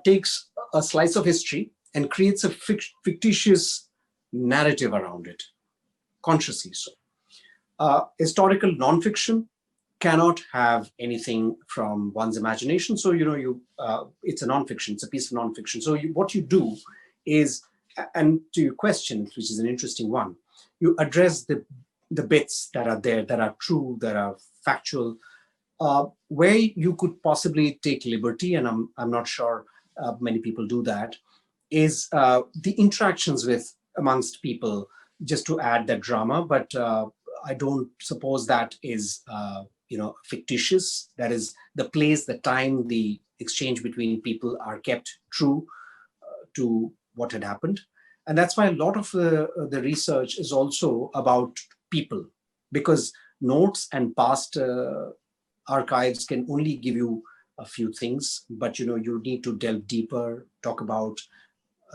takes a slice of history and creates a fictitious narrative around it, consciously so. Historical nonfiction cannot have anything from one's imagination. So, it's a nonfiction, it's a piece of nonfiction. So what you do is, and to your question, which is an interesting one, you address the bits that are there, that are true, that are factual, where you could possibly take liberty, and I'm not sure many people do that, is the interactions amongst people, just to add that drama, but I don't suppose that is fictitious. That is, the place, the time, the exchange between people are kept true to what had happened. And that's why a lot of the research is also about people, because notes and past archives can only give you a few things, but you need to delve deeper, talk about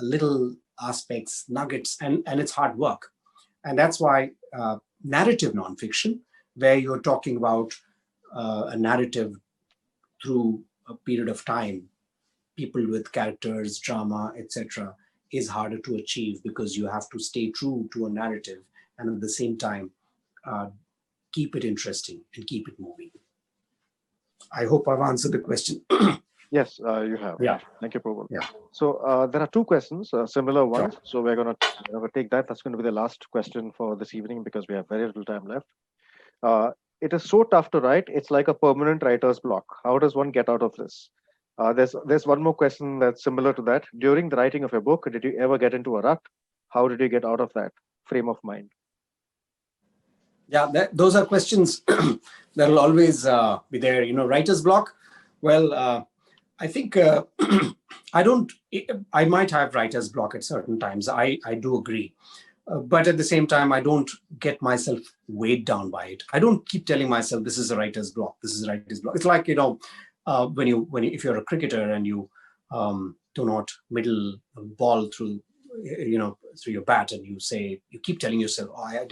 little aspects, nuggets, and it's hard work. And that's why narrative nonfiction, where you're talking about a narrative through a period of time, people with characters, drama, etc., is harder to achieve because you have to stay true to a narrative and at the same time keep it interesting and keep it moving. I hope I've answered the question. Yes, you have. Yeah. Thank you, Probal. Yeah. So there are two questions, similar ones. Sure. So we're going to take that. That's going to be the last question for this evening because we have very little time left. It is so tough to write. It's like a permanent writer's block. How does one get out of this? There's one more question that's similar to that. During the writing of your book, did you ever get into a rut? How did you get out of that frame of mind? Yeah, those are questions that will always be there. Writer's block. Well, I think I might have writer's block at certain times. I do agree. But at the same time, I don't get myself weighed down by it. I don't keep telling myself this is a writer's block. This is a writer's block. It's like, if you're a cricketer and you do not middle a ball through your bat, and you keep telling yourself, oh, I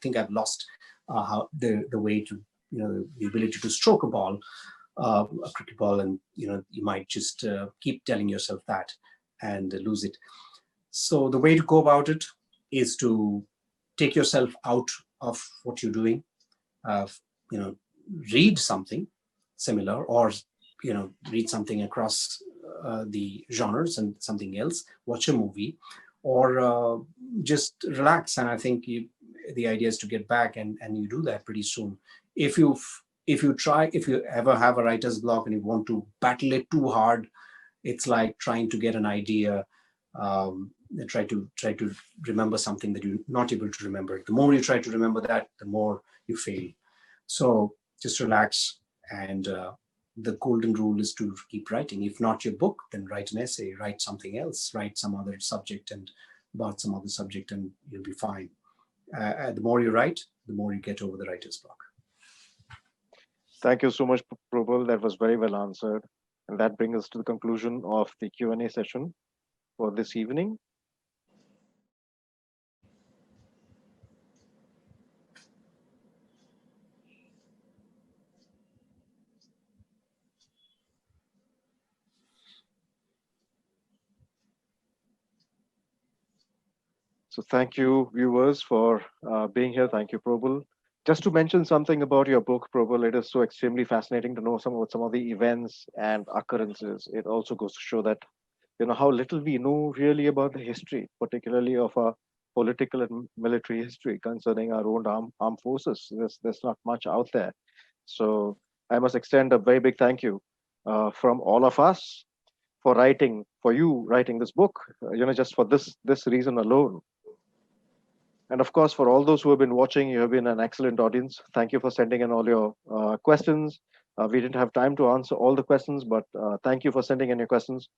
think I've lost the way to, the ability to stroke a ball, a cricket ball, and you might just keep telling yourself that and lose it. So the way to go about it is to take yourself out of what you're doing, read something similar, or read something across the genres and something else, watch a movie, or just relax. And I think the idea is to get back, and you do that pretty soon. If you ever have a writer's block and you want to battle it too hard, it's like trying to get an idea, try to remember something that you're not able to remember. The more you try to remember that, the more you fail. So just relax, and the golden rule is to keep writing. If not your book, then write an essay, write something else, write some other subject, and about some other subject, and you'll be fine. The more you write, the more you get over the writer's block. Thank you so much, Probal. That was very well answered. And that brings us to the conclusion of the Q&A session for this evening. So thank you, viewers, for being here. Thank you, Probal. Just to mention something about your book, Probal, it is so extremely fascinating to know some of the events and occurrences. It also goes to show that how little we know really about the history, particularly of our political and military history concerning our own armed forces. There's not much out there. So I must extend a very big thank you from all of us for you writing this book, just for this reason alone. And of course, for all those who have been watching, you have been an excellent audience. Thank you for sending in all your questions. We didn't have time to answer all the questions, but thank you for sending in your questions.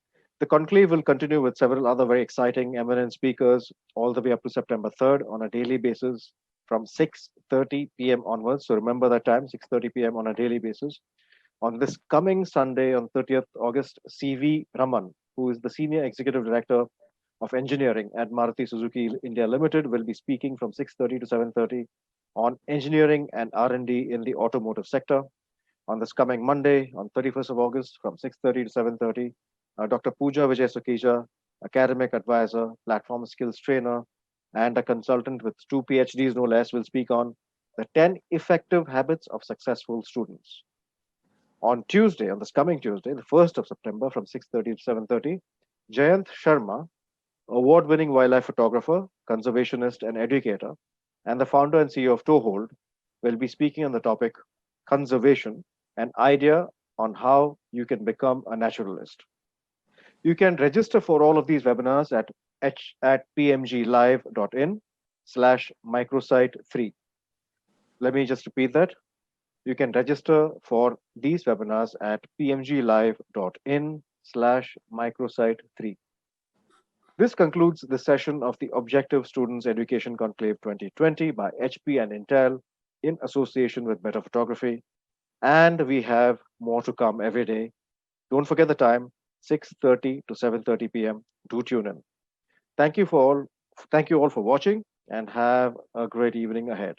The conclave will continue with several other very exciting, eminent speakers all the way up to September 3rd on a daily basis from 6:30 p.m. onwards. So remember that time, 6:30 p.m. on a daily basis. On this coming Sunday, on 30th August, C.V. Raman, who is the Senior Executive Director of Engineering at Maruti Suzuki India Limited, will be speaking from 6:30 to 7:30 on engineering and R&D in the automotive sector. On this coming Monday, on 31st of August, from 6:30 to 7:30, Dr. Pooja Vijay Sukija, academic advisor, platform skills trainer, and a consultant with 2 PhDs, no less, will speak on the 10 effective habits of successful students. On Tuesday, on this coming Tuesday, the 1st of September, from 6:30 to 7:30, Jayant Sharma, award-winning wildlife photographer, conservationist, and educator, and the founder and CEO of Toehold, will be speaking on the topic conservation, an idea on how you can become a naturalist. You can register for all of these webinars at pmglive.in/microsite3. Let me just repeat that. You can register for these webinars at pmglive.in/microsite3. This concludes the session of the Objective Students Education Conclave 2020 by HP and Intel in association with Better Photography. And we have more to come every day. Don't forget the time, 6:30 to 7:30 p.m. Do tune in. Thank you all for watching, and have a great evening ahead.